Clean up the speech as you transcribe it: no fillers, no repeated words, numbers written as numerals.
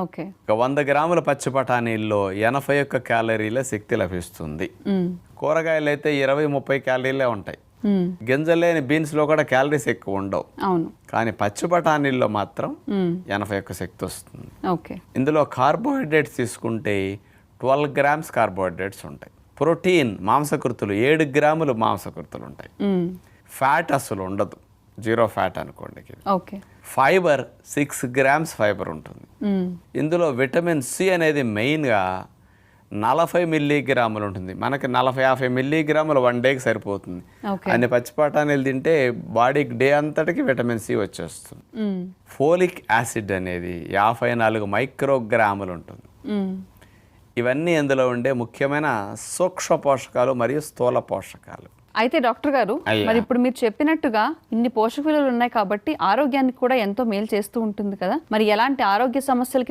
Okay. ఒక 100 గ్రాముల పచ్చి బఠానీల్లో 81 క్యాలరీల శక్తి లభిస్తుంది. కూరగాయలు అయితే 20-30 క్యాలరీలే ఉంటాయి. గింజలు లేని బీన్స్లో కూడా క్యాలరీస్ ఎక్కువ ఉండవు. అవును. కానీ పచ్చి బఠానీల్లో మాత్రం 81 శక్తి వస్తుంది. ఓకే. ఇందులో కార్బోహైడ్రేట్స్ తీసుకుంటే 12 గ్రామ్స్ కార్బోహైడ్రేట్స్ ఉంటాయి. ప్రోటీన్ మాంసకృతులు 7 గ్రాములు మాంసకృతులు ఉంటాయి. ఫ్యాట్ అసలు ఉండదు, 0 ఫ్యాట్ అనుకోండి. ఓకే. ఫైబర్ 6 గ్రామ్స్ ఫైబర్ ఉంటుంది. ఇందులో విటమిన్ సి అనేది మెయిన్గా 40 మిల్లీగ్రాములు ఉంటుంది. మనకి 40-50 మిల్లీగ్రాములు 1 డేకి సరిపోతుంది. అన్ని పచ్చి బఠానీలు తింటే బాడీకి డే అంతటికి విటమిన్ సి వచ్చేస్తుంది. ఫోలిక్ యాసిడ్ అనేది 54 మైక్రోగ్రాములు ఉంటుంది. ఇవన్నీ ఇందులో ఉండే ముఖ్యమైన సూక్ష్మ పోషకాలు మరియు స్థూల పోషకాలు. అయితే డాక్టర్ గారు, మరి ఇప్పుడు మీరు చెప్పినట్టుగా ఇన్ని పోషక విలువలు ఉన్నాయి కాబట్టి ఆరోగ్యానికి కూడా ఎంతో మేలు చేస్తూ ఉంటుంది కదా, మరి ఎలాంటి ఆరోగ్య సమస్యలకి